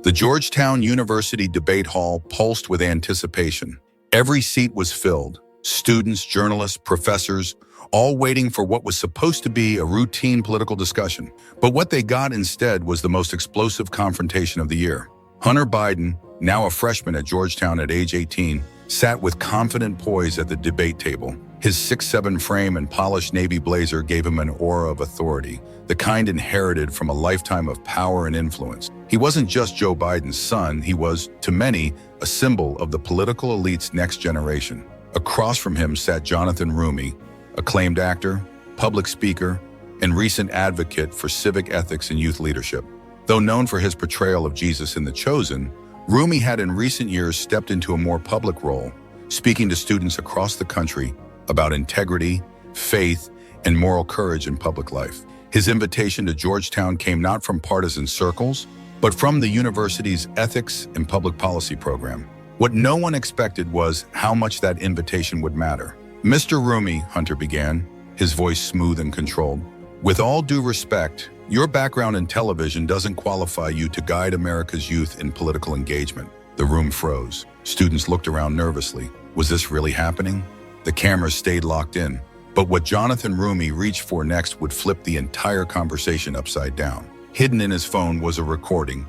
The Georgetown University debate hall pulsed with anticipation. Every seat was filled, students, journalists, professors, all waiting for what was supposed to be a routine political discussion. But what they got instead was the most explosive confrontation of the year. Hunter Biden, now a freshman at Georgetown at age 18, sat with confident poise at the debate table. His 6'7" frame and polished navy blazer gave him an aura of authority, the kind inherited from a lifetime of power and influence. He wasn't just Joe Biden's son, he was, to many, a symbol of the political elite's next generation. Across from him sat Jonathan Roumie, acclaimed actor, public speaker, and recent advocate for civic ethics and youth leadership. Though known for his portrayal of Jesus in The Chosen, Roumie had in recent years stepped into a more public role, speaking to students across the country about integrity, faith, and moral courage in public life. His invitation to Georgetown came not from partisan circles, but from the university's ethics and public policy program. What no one expected was how much that invitation would matter. "Mr. Roumie," Hunter began, his voice smooth and controlled, "with all due respect, your background in television doesn't qualify you to guide America's youth in political engagement." The room froze. Students looked around nervously. Was this really happening? The cameras stayed locked in. But what Jonathan Roumie reached for next would flip the entire conversation upside down. Hidden in his phone was a recording,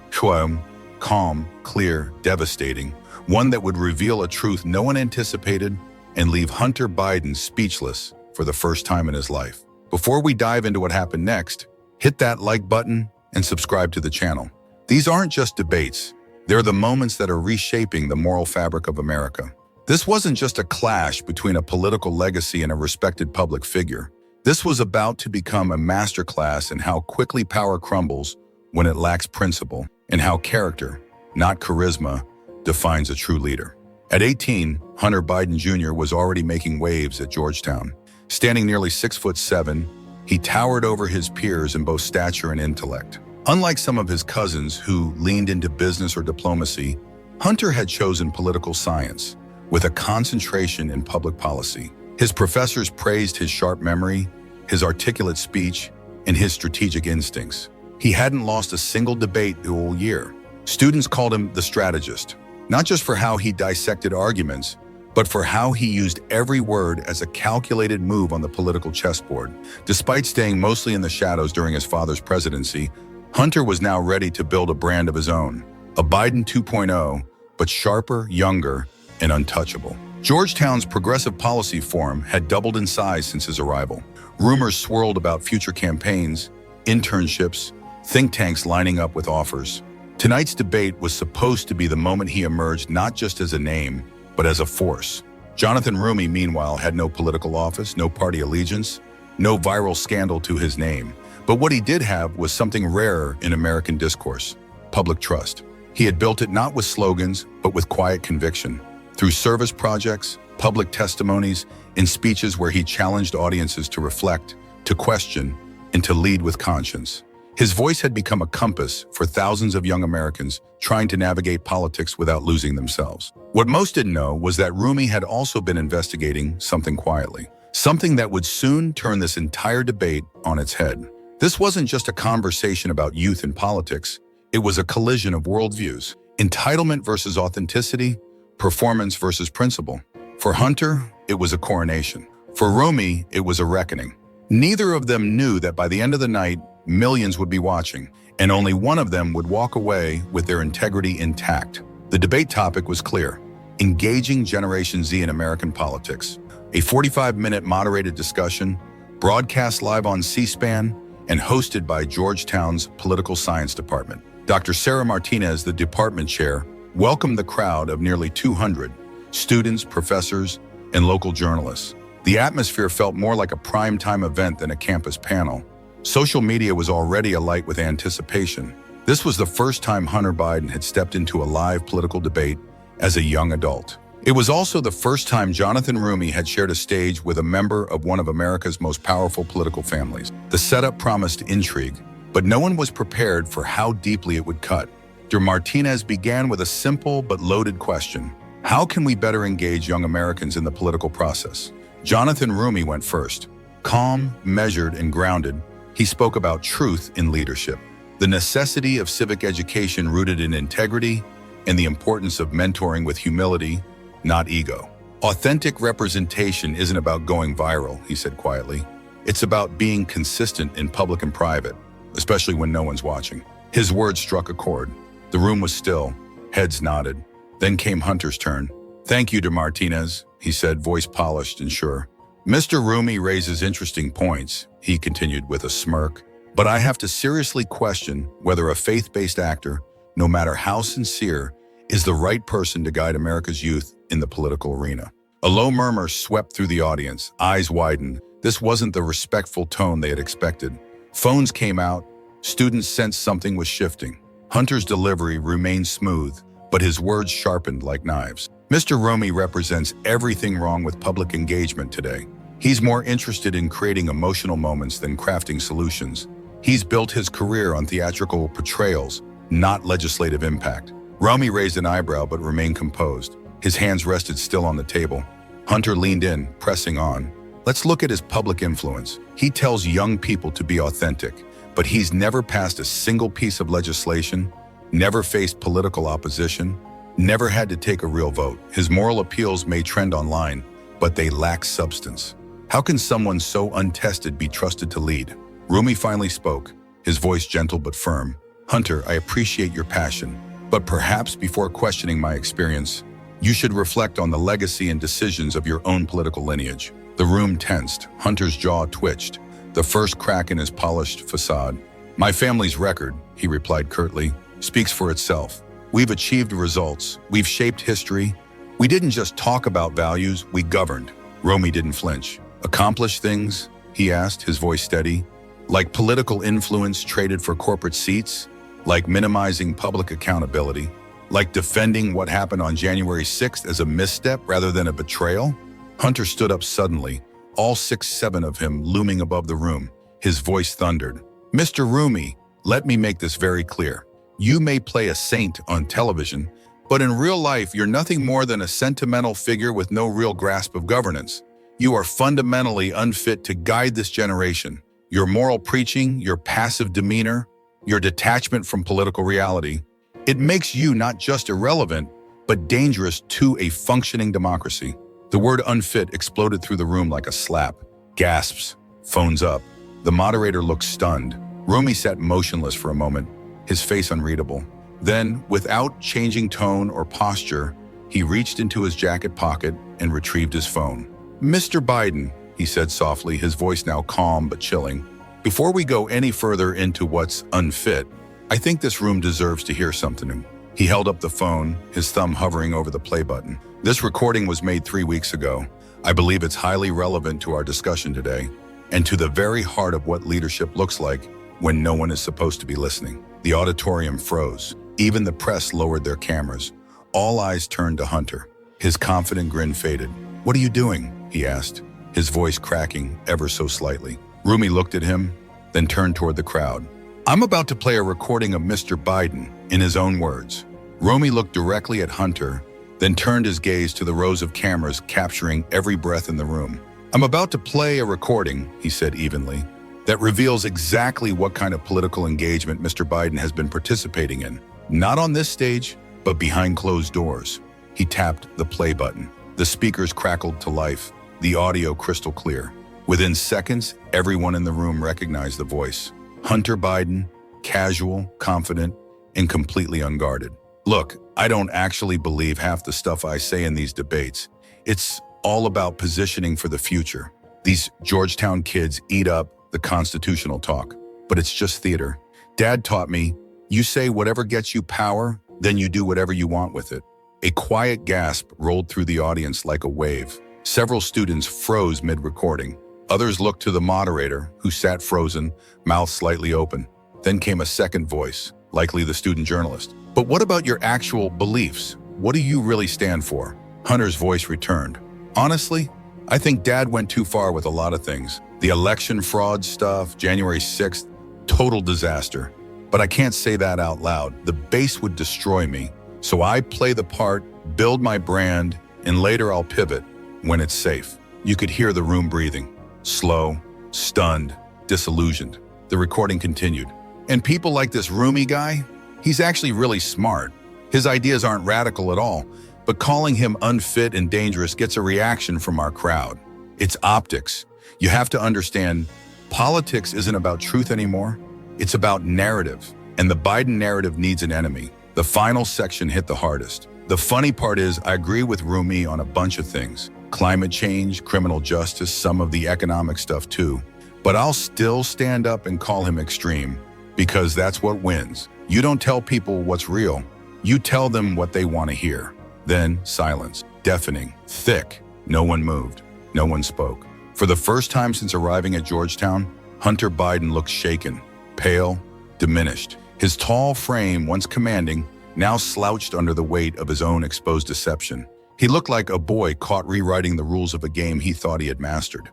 calm, clear, devastating, one that would reveal a truth no one anticipated and leave Hunter Biden speechless for the first time in his life. Before we dive into what happened next, hit that like button and subscribe to the channel. These aren't just debates. They're the moments that are reshaping the moral fabric of America. This wasn't just a clash between a political legacy and a respected public figure. This was about to become a masterclass in how quickly power crumbles when it lacks principle, and how character, not charisma, defines a true leader. At 18, Hunter Biden Jr. was already making waves at Georgetown. Standing nearly 6'7", he towered over his peers in both stature and intellect. Unlike some of his cousins who leaned into business or diplomacy, Hunter had chosen political science, with a concentration in public policy. His professors praised his sharp memory, his articulate speech, and his strategic instincts. He hadn't lost a single debate the whole year. Students called him the strategist, not just for how he dissected arguments, but for how he used every word as a calculated move on the political chessboard. Despite staying mostly in the shadows during his father's presidency, Hunter was now ready to build a brand of his own, a Biden 2.0, but sharper, younger, and untouchable. Georgetown's Progressive Policy Forum had doubled in size since his arrival. Rumors swirled about future campaigns, internships, think tanks lining up with offers. Tonight's debate was supposed to be the moment he emerged not just as a name, but as a force. Jonathan Roumie, meanwhile, had no political office, no party allegiance, no viral scandal to his name. But what he did have was something rarer in American discourse: public trust. He had built it not with slogans, but with quiet conviction. Through service projects, public testimonies, and speeches where he challenged audiences to reflect, to question, and to lead with conscience. His voice had become a compass for thousands of young Americans trying to navigate politics without losing themselves. What most didn't know was that Roumie had also been investigating something quietly, something that would soon turn this entire debate on its head. This wasn't just a conversation about youth and politics. It was a collision of worldviews: entitlement versus authenticity, performance versus principle. For Hunter, it was a coronation. For Roumie, it was a reckoning. Neither of them knew that by the end of the night, millions would be watching, and only one of them would walk away with their integrity intact. The debate topic was clear: engaging Generation Z in American politics. A 45-minute moderated discussion, broadcast live on C-SPAN, and hosted by Georgetown's Political Science Department. Dr. Sarah Martinez, the department chair, welcomed the crowd of nearly 200 students, professors, and local journalists. The atmosphere felt more like a prime-time event than a campus panel. Social media was already alight with anticipation. This was the first time Hunter Biden had stepped into a live political debate as a young adult. It was also the first time Jonathan Roumie had shared a stage with a member of one of America's most powerful political families. The setup promised intrigue, but no one was prepared for how deeply it would cut. Dr. Martinez began with a simple but loaded question: how can we better engage young Americans in the political process? Jonathan Roumie went first. Calm, measured, and grounded, he spoke about truth in leadership. the necessity of civic education rooted in integrity, and the importance of mentoring with humility, not ego. Authentic representation isn't about going viral, he said quietly. It's about being consistent in public and private, especially when no one's watching. His words struck a chord. The room was still. Heads nodded. Then came Hunter's turn. "Thank you, DeMartinez," he said, voice polished and sure. "Mr. Roumie raises interesting points," he continued with a smirk, "but I have to seriously question whether a faith-based actor, no matter how sincere, is the right person to guide America's youth in the political arena." A low murmur swept through the audience, eyes widened. This wasn't the respectful tone they had expected. Phones came out. Students sensed something was shifting. Hunter's delivery remained smooth, but his words sharpened like knives. "Mr. Roumie represents everything wrong with public engagement today. He's more interested in creating emotional moments than crafting solutions. He's built his career on theatrical portrayals, not legislative impact." Roumie raised an eyebrow but remained composed. His hands rested still on the table. Hunter leaned in, pressing on. "Let's look at his public influence. He tells young people to be authentic, but he's never passed a single piece of legislation, never faced political opposition, never had to take a real vote. His moral appeals may trend online, but they lack substance. How can someone so untested be trusted to lead?" Roumie finally spoke, his voice gentle but firm. "Hunter, I appreciate your passion, but perhaps before questioning my experience, you should reflect on the legacy and decisions of your own political lineage." The room tensed. Hunter's jaw twitched, the first crack in his polished facade. "My family's record," he replied curtly, "speaks for itself. We've achieved results. We've shaped history. We didn't just talk about values, we governed." Roumie didn't flinch. "Accomplish things?" he asked, his voice steady. "Like political influence traded for corporate seats? Like minimizing public accountability? Like defending what happened on January 6th as a misstep rather than a betrayal?" Hunter stood up suddenly, all 6'7" of him looming above the room. His voice thundered. "Mr. Roumie, let me make this very clear. You may play a saint on television, but in real life you're nothing more than a sentimental figure with no real grasp of governance. You are fundamentally unfit to guide this generation. Your moral preaching, your passive demeanor, your detachment from political reality, it makes you not just irrelevant, but dangerous to a functioning democracy." The word unfit exploded through the room like a slap. Gasps, phones up. The moderator looked stunned. Roumie sat motionless for a moment, his face unreadable. Then, without changing tone or posture, he reached into his jacket pocket and retrieved his phone. "Mr. Biden," he said softly, his voice now calm but chilling, "before we go any further into what's unfit, I think this room deserves to hear something." He held up the phone, his thumb hovering over the play button. "This recording was made 3 weeks ago. I believe it's highly relevant to our discussion today, and to the very heart of what leadership looks like when no one is supposed to be listening." The auditorium froze. Even the press lowered their cameras. All eyes turned to Hunter. His confident grin faded. "What are you doing?" he asked, his voice cracking ever so slightly. Roumie looked at him, then turned toward the crowd. "I'm about to play a recording of Mr. Biden, in his own words." Roumie looked directly at Hunter, then turned his gaze to the rows of cameras capturing every breath in the room. "I'm about to play a recording," he said evenly, "that reveals exactly what kind of political engagement Mr. Biden has been participating in. Not on this stage, but behind closed doors." He tapped the play button. The speakers crackled to life, the audio crystal clear. Within seconds, everyone in the room recognized the voice. Hunter Biden, casual, confident, and completely unguarded. "Look, I don't actually believe half the stuff I say in these debates. It's all about positioning for the future. These Georgetown kids eat up the constitutional talk, but it's just theater. Dad taught me, you say whatever gets you power, then you do whatever you want with it." A quiet gasp rolled through the audience like a wave. Several students froze mid-recording. Others looked to the moderator, who sat frozen, mouth slightly open. Then came a second voice, likely the student journalist. "But what about your actual beliefs? What do you really stand for?" Hunter's voice returned. "Honestly, I think Dad went too far with a lot of things. The election fraud stuff, January 6th, total disaster. But I can't say that out loud. The base would destroy me. So I play the part, build my brand, and later I'll pivot when it's safe." You could hear the room breathing. Slow, stunned, disillusioned. The recording continued. And people like this Roumie guy, he's actually really smart. His ideas aren't radical at all, but calling him unfit and dangerous gets a reaction from our crowd. It's optics. You have to understand, politics isn't about truth anymore. It's about narrative, and the Biden narrative needs an enemy. The final section hit the hardest. The funny part is, I agree with Roumie on a bunch of things. Climate change, criminal justice, some of the economic stuff too. But I'll still stand up and call him extreme, because that's what wins. You don't tell people what's real. You tell them what they want to hear. Then silence, deafening, thick. No one moved. No one spoke. For the first time since arriving at Georgetown, Hunter Biden looked shaken, pale, diminished. His tall frame, once commanding, now slouched under the weight of his own exposed deception. He looked like a boy caught rewriting the rules of a game he thought he had mastered.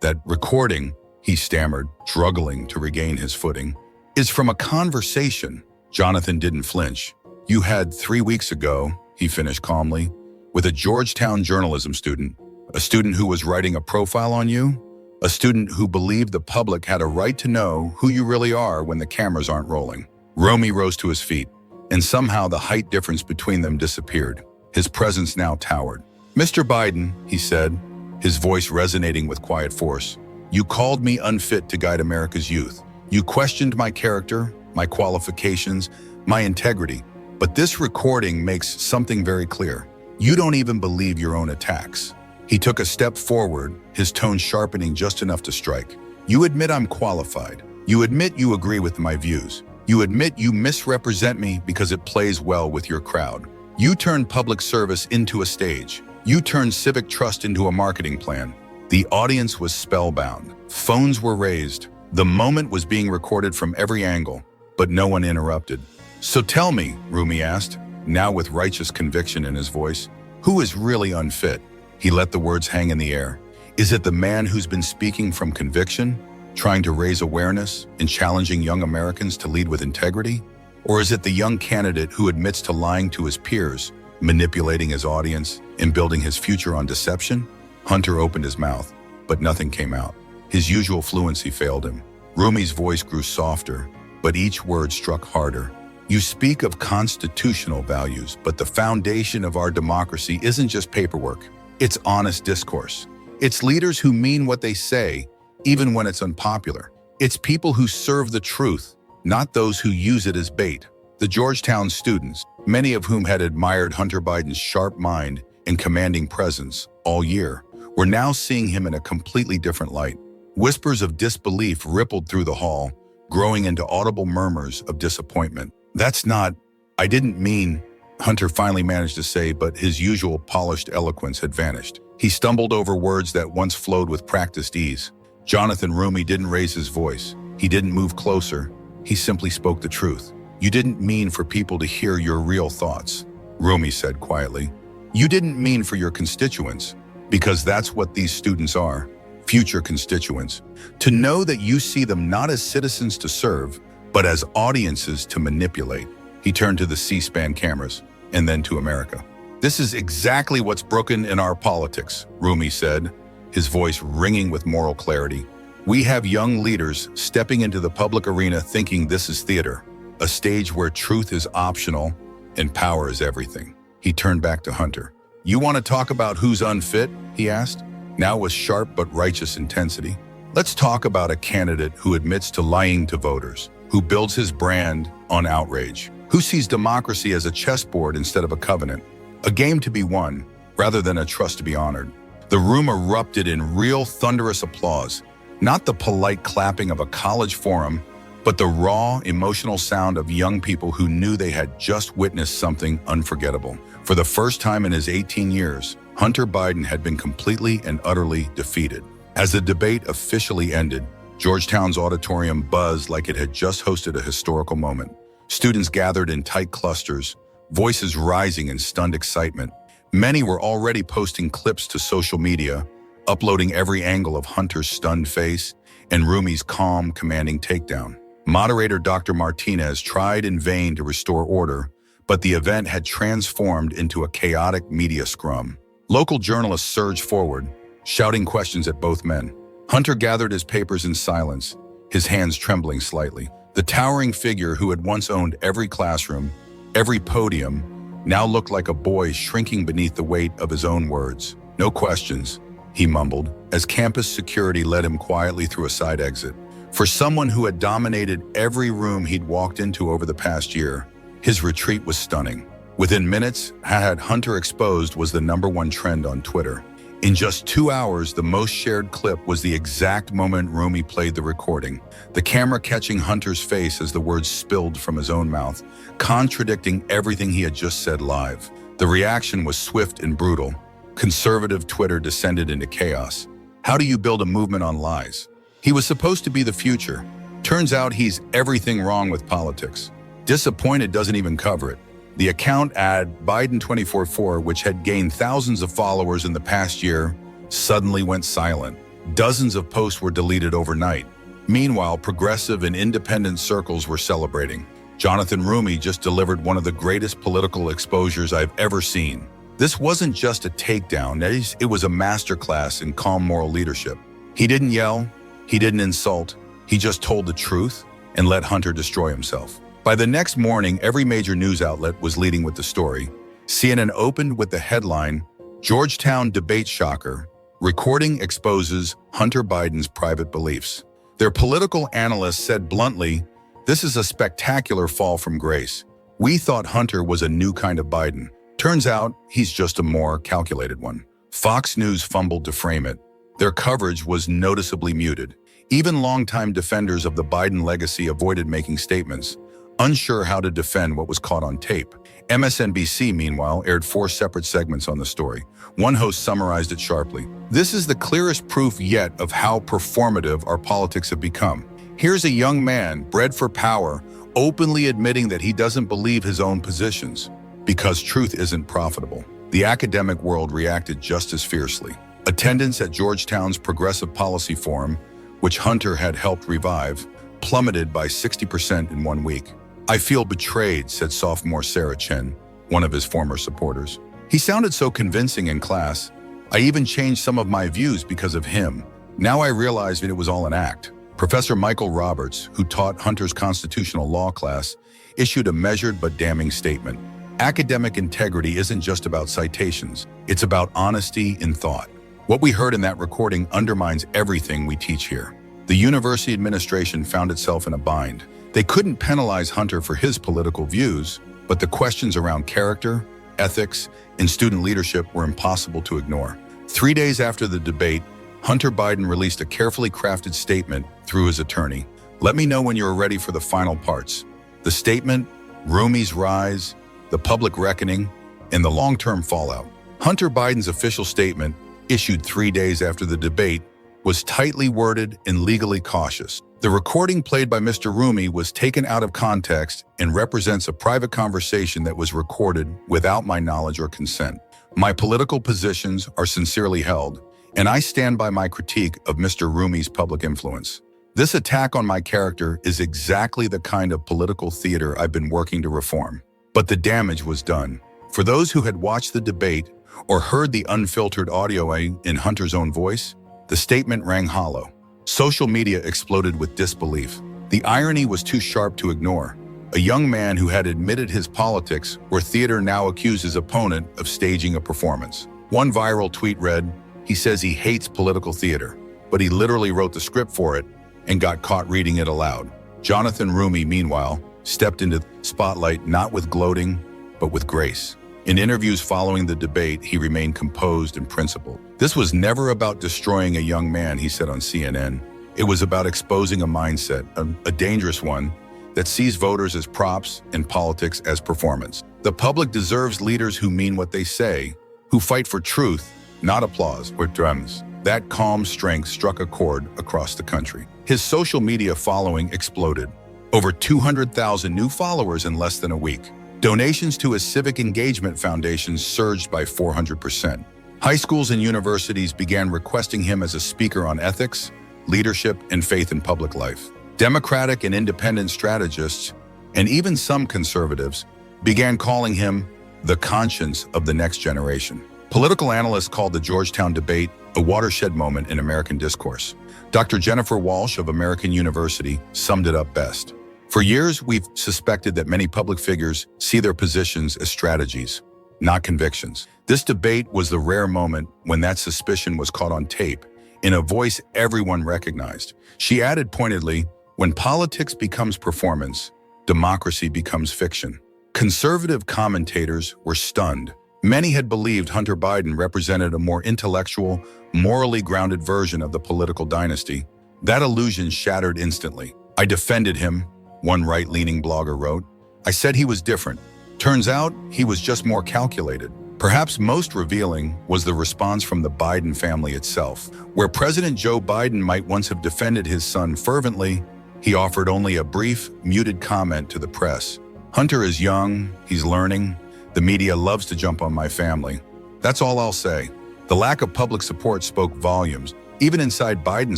That recording, he stammered, struggling to regain his footing, is from a conversation. Jonathan didn't flinch. You had 3 weeks ago, he finished calmly, with a Georgetown journalism student, a student who was writing a profile on you, a student who believed the public had a right to know who you really are when the cameras aren't rolling. Roumie rose to his feet, and somehow the height difference between them disappeared. His presence now towered. Mr. Biden, he said, his voice resonating with quiet force, you called me unfit to guide America's youth. You questioned my character, my qualifications, my integrity. But this recording makes something very clear. You don't even believe your own attacks. He took a step forward, his tone sharpening just enough to strike. You admit I'm qualified. You admit you agree with my views. You admit you misrepresent me because it plays well with your crowd. You turn public service into a stage. You turn civic trust into a marketing plan. The audience was spellbound. Phones were raised. The moment was being recorded from every angle, but no one interrupted. So tell me, Roumie asked, now with righteous conviction in his voice, who is really unfit? He let the words hang in the air. Is it the man who's been speaking from conviction, trying to raise awareness and challenging young Americans to lead with integrity? Or is it the young candidate who admits to lying to his peers, manipulating his audience, and building his future on deception? Hunter opened his mouth, but nothing came out. His usual fluency failed him. Roumie's voice grew softer, but each word struck harder. You speak of constitutional values, but the foundation of our democracy isn't just paperwork. It's honest discourse. It's leaders who mean what they say, even when it's unpopular. It's people who serve the truth, not those who use it as bait. The Georgetown students, many of whom had admired Hunter Biden's sharp mind and commanding presence all year, were now seeing him in a completely different light. Whispers of disbelief rippled through the hall, growing into audible murmurs of disappointment. I didn't mean, Hunter finally managed to say, but his usual polished eloquence had vanished. He stumbled over words that once flowed with practiced ease. Jonathan Roumie didn't raise his voice. He didn't move closer. He simply spoke the truth. You didn't mean for people to hear your real thoughts, Roumie said quietly. You didn't mean for your constituents, because that's what these students are, future constituents. To know that you see them not as citizens to serve, but as audiences to manipulate. He turned to the C-SPAN cameras, and then to America. This is exactly what's broken in our politics, Roumie said, his voice ringing with moral clarity. We have young leaders stepping into the public arena thinking this is theater, a stage where truth is optional and power is everything. He turned back to Hunter. You want to talk about who's unfit? He asked, now with sharp but righteous intensity. Let's talk about a candidate who admits to lying to voters, who builds his brand on outrage, who sees democracy as a chessboard instead of a covenant, a game to be won rather than a trust to be honored. The room erupted in real thunderous applause, not the polite clapping of a college forum, but the raw, emotional sound of young people who knew they had just witnessed something unforgettable. For the first time in his 18 years, Hunter Biden had been completely and utterly defeated. As the debate officially ended, Georgetown's auditorium buzzed like it had just hosted a historical moment. Students gathered in tight clusters, voices rising in stunned excitement. Many were already posting clips to social media, uploading every angle of Hunter's stunned face and Roumie's calm, commanding takedown. Moderator Dr. Martinez tried in vain to restore order, but the event had transformed into a chaotic media scrum. Local journalists surged forward, shouting questions at both men. Hunter gathered his papers in silence, his hands trembling slightly. The towering figure who had once owned every classroom, every podium, now looked like a boy shrinking beneath the weight of his own words. "No questions," he mumbled, as campus security led him quietly through a side exit. For someone who had dominated every room he'd walked into over the past year, his retreat was stunning. Within minutes, had Hunter exposed was the #1 trend on Twitter. In just 2 hours, the most shared clip was the exact moment Roumie played the recording, the camera catching Hunter's face as the words spilled from his own mouth, contradicting everything he had just said live. The reaction was swift and brutal. Conservative Twitter descended into chaos. How do you build a movement on lies? He was supposed to be the future. Turns out he's everything wrong with politics. Disappointed doesn't even cover it. The account Biden 24/4, which had gained thousands of followers in the past year, suddenly went silent. Dozens of posts were deleted overnight. Meanwhile, progressive and independent circles were celebrating. Jonathan Roumie just delivered one of the greatest political exposures I've ever seen. This wasn't just a takedown, it was a masterclass in calm moral leadership. He didn't yell, he didn't insult, he just told the truth and let Hunter destroy himself. By the next morning, every major news outlet was leading with the story. CNN opened with the headline, "Georgetown Debate Shocker, Recording Exposes Hunter Biden's Private Beliefs." Their political analysts said bluntly, "This is a spectacular fall from grace. We thought Hunter was a new kind of Biden. Turns out, he's just a more calculated one." Fox News fumbled to frame it. Their coverage was noticeably muted. Even longtime defenders of the Biden legacy avoided making statements, unsure how to defend what was caught on tape. MSNBC, meanwhile, aired 4 separate segments on the story. One host summarized it sharply. "This is the clearest proof yet of how performative our politics have become. Here's a young man, bred for power, openly admitting that he doesn't believe his own positions, because truth isn't profitable." The academic world reacted just as fiercely. Attendance at Georgetown's Progressive Policy Forum, which Hunter had helped revive, plummeted by 60% in 1 week. "I feel betrayed," said sophomore Sarah Chen, one of his former supporters. "He sounded so convincing in class. I even changed some of my views because of him. Now I realized that it was all an act." Professor Michael Roberts, who taught Hunter's constitutional law class, issued a measured but damning statement. "Academic integrity isn't just about citations. It's about honesty in thought. What we heard in that recording undermines everything we teach here." The university administration found itself in a bind. They couldn't penalize Hunter for his political views, but the questions around character, ethics, and student leadership were impossible to ignore. 3 days after the debate, Hunter Biden released a carefully crafted statement through his attorney. "Let me know when you're ready for the final parts." The statement, Roumie's rise, the public reckoning, and the long-term fallout. Hunter Biden's official statement, issued 3 days after the debate, was tightly worded and legally cautious. The recording played by Mr. Roumie was taken out of context and represents a private conversation that was recorded without my knowledge or consent. My political positions are sincerely held, and I stand by my critique of Mr. Roumie's public influence. This attack on my character is exactly the kind of political theater I've been working to reform. But the damage was done. For those who had watched the debate or heard the unfiltered audio in Hunter's own voice, the statement rang hollow. Social media exploded with disbelief. The irony was too sharp to ignore. A young man who had admitted his politics where theater now accused his opponent of staging a performance. One viral tweet read, "He says he hates political theater, but he literally wrote the script for it and got caught reading it aloud." Jonathan Roumie, meanwhile, stepped into the spotlight not with gloating, but with grace. In interviews following the debate, he remained composed and principled. "This was never about destroying a young man," he said on CNN. "It was about exposing a mindset, a dangerous one, that sees voters as props and politics as performance. The public deserves leaders who mean what they say, who fight for truth, not applause or drums." That calm strength struck a chord across the country. His social media following exploded. Over 200,000 new followers in less than a week. Donations to his civic engagement foundation surged by 400%. High schools and universities began requesting him as a speaker on ethics, leadership, and faith in public life. Democratic and independent strategists, and even some conservatives, began calling him the conscience of the next generation. Political analysts called the Georgetown debate a watershed moment in American discourse. Dr. Jennifer Walsh of American University summed it up best. For years, we've suspected that many public figures see their positions as strategies, not convictions. This debate was the rare moment when that suspicion was caught on tape, in a voice everyone recognized. She added pointedly, "When politics becomes performance, democracy becomes fiction." Conservative commentators were stunned. Many had believed Hunter Biden represented a more intellectual, morally grounded version of the political dynasty. That illusion shattered instantly. "I defended him," one right-leaning blogger wrote. "I said he was different. Turns out he was just more calculated." Perhaps most revealing was the response from the Biden family itself. Where President Joe Biden might once have defended his son fervently, he offered only a brief, muted comment to the press. "Hunter is young, he's learning. The media loves to jump on my family. That's all I'll say." The lack of public support spoke volumes. Even inside Biden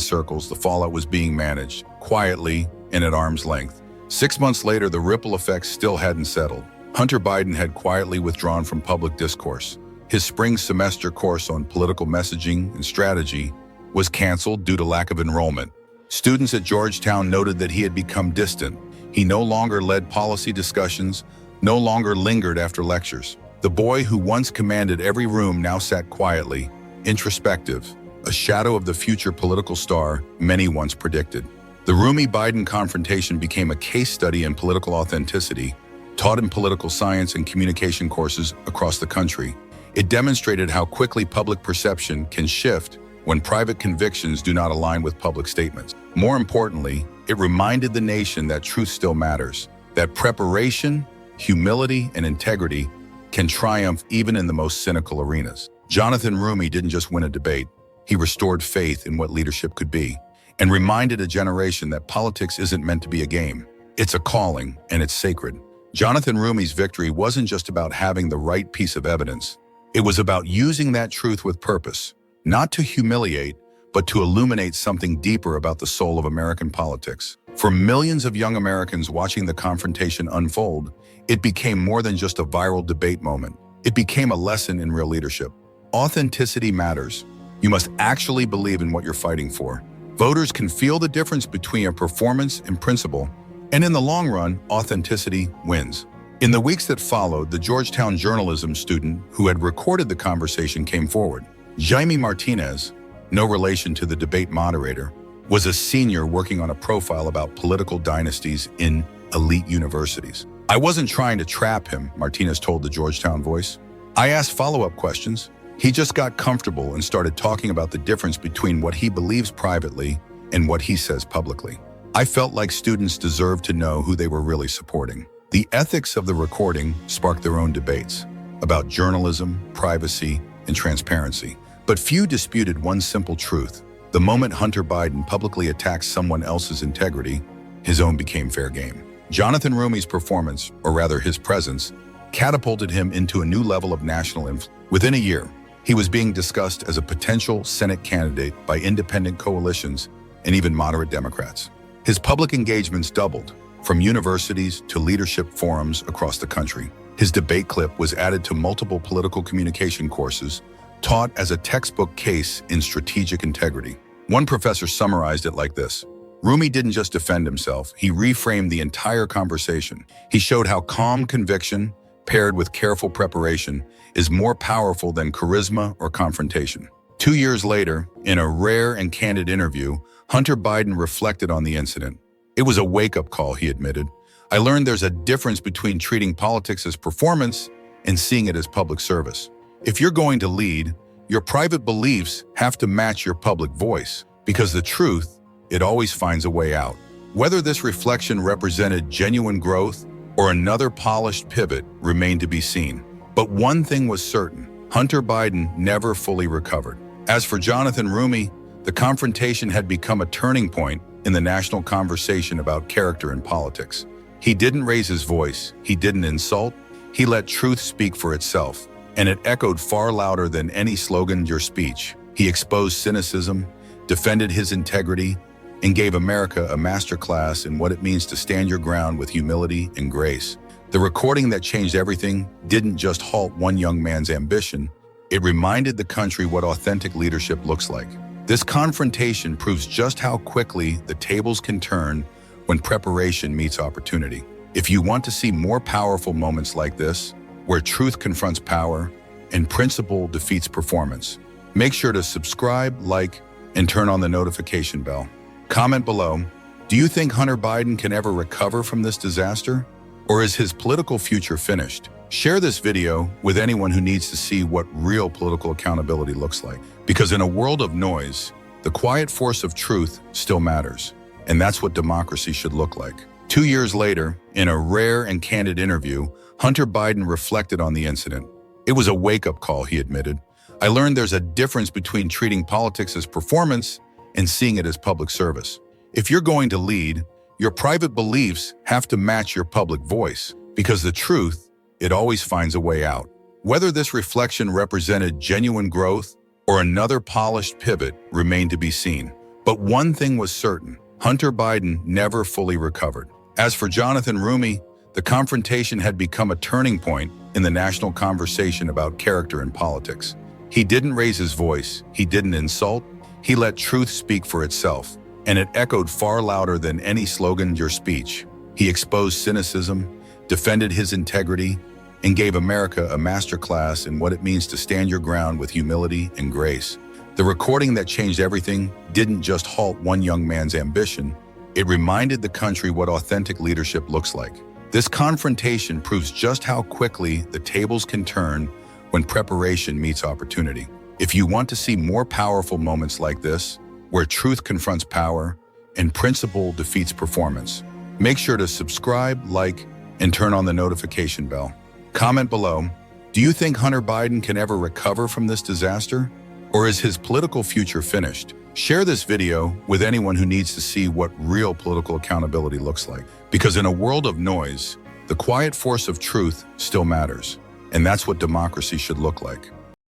circles, the fallout was being managed, quietly and at arm's length. 6 months later, the ripple effects still hadn't settled. Hunter Biden had quietly withdrawn from public discourse. His spring semester course on political messaging and strategy was canceled due to lack of enrollment. Students at Georgetown noted that he had become distant. He no longer led policy discussions, no longer lingered after lectures. The boy who once commanded every room now sat quietly, introspective, a shadow of the future political star many once predicted. The Roumie-Biden confrontation became a case study in political authenticity, taught in political science and communication courses across the country. It demonstrated how quickly public perception can shift when private convictions do not align with public statements. More importantly, it reminded the nation that truth still matters, that preparation, humility, and integrity can triumph even in the most cynical arenas. Jonathan Roumie didn't just win a debate. He restored faith in what leadership could be and reminded a generation that politics isn't meant to be a game. It's a calling, and it's sacred. Jonathan Roumie's victory wasn't just about having the right piece of evidence. It was about using that truth with purpose, not to humiliate, but to illuminate something deeper about the soul of American politics. For millions of young Americans watching the confrontation unfold, it became more than just a viral debate moment. It became a lesson in real leadership. Authenticity matters. You must actually believe in what you're fighting for. Voters can feel the difference between a performance and principle, and in the long run, authenticity wins. In the weeks that followed, the Georgetown journalism student who had recorded the conversation came forward. Jaime Martinez, no relation to the debate moderator, was a senior working on a profile about political dynasties in elite universities. "I wasn't trying to trap him," Martinez told the Georgetown Voice. "I asked follow-up questions. He just got comfortable and started talking about the difference between what he believes privately and what he says publicly. I felt like students deserved to know who they were really supporting." The ethics of the recording sparked their own debates about journalism, privacy, and transparency. But few disputed one simple truth. The moment Hunter Biden publicly attacked someone else's integrity, his own became fair game. Jonathan Roumie's performance, or rather his presence, catapulted him into a new level of national influence. Within a year, he was being discussed as a potential Senate candidate by independent coalitions and even moderate Democrats. His public engagements doubled, from universities to leadership forums across the country. His debate clip was added to multiple political communication courses, taught as a textbook case in strategic integrity. One professor summarized it like this: Roumie didn't just defend himself, he reframed the entire conversation. He showed how calm conviction, paired with careful preparation, is more powerful than charisma or confrontation. 2 years later, in a rare and candid interview, Hunter Biden reflected on the incident. "It was a wake-up call," he admitted. "I learned there's a difference between treating politics as performance and seeing it as public service. If you're going to lead, your private beliefs have to match your public voice, because the truth, it always finds a way out." Whether this reflection represented genuine growth or another polished pivot remained to be seen. But one thing was certain: Hunter Biden never fully recovered. As for Jonathan Roumie, the confrontation had become a turning point in the national conversation about character and politics. He didn't raise his voice, he didn't insult, he let truth speak for itself, and it echoed far louder than any slogan or speech. He exposed cynicism, defended his integrity, and gave America a masterclass in what it means to stand your ground with humility and grace. The recording that changed everything didn't just halt one young man's ambition, it reminded the country what authentic leadership looks like. This confrontation proves just how quickly the tables can turn when preparation meets opportunity. If you want to see more powerful moments like this, where truth confronts power and principle defeats performance, make sure to subscribe, like, and turn on the notification bell. Comment below, do you think Hunter Biden can ever recover from this disaster? Or is his political future finished? Share this video with anyone who needs to see what real political accountability looks like. Because in a world of noise, the quiet force of truth still matters. And that's what democracy should look like. 2 years later, in a rare and candid interview, Hunter Biden reflected on the incident. It was a wake-up call, he admitted. I learned there's a difference between treating politics as performance and seeing it as public service. If you're going to lead, your private beliefs have to match your public voice, because the truth, it always finds a way out. Whether this reflection represented genuine growth or another polished pivot remained to be seen. But one thing was certain, Hunter Biden never fully recovered. As for Jonathan Roumie, the confrontation had become a turning point in the national conversation about character and politics. He didn't raise his voice, he didn't insult, he let truth speak for itself, and it echoed far louder than any slogan or speech. He exposed cynicism, defended his integrity, and gave America a masterclass in what it means to stand your ground with humility and grace. The recording that changed everything didn't just halt one young man's ambition, it reminded the country what authentic leadership looks like. This confrontation proves just how quickly the tables can turn when preparation meets opportunity. If you want to see more powerful moments like this, where truth confronts power and principle defeats performance, make sure to subscribe, like, and turn on the notification bell. Comment below, do you think Hunter Biden can ever recover from this disaster? Or is his political future finished? Share this video with anyone who needs to see what real political accountability looks like. Because in a world of noise, the quiet force of truth still matters. And that's what democracy should look like.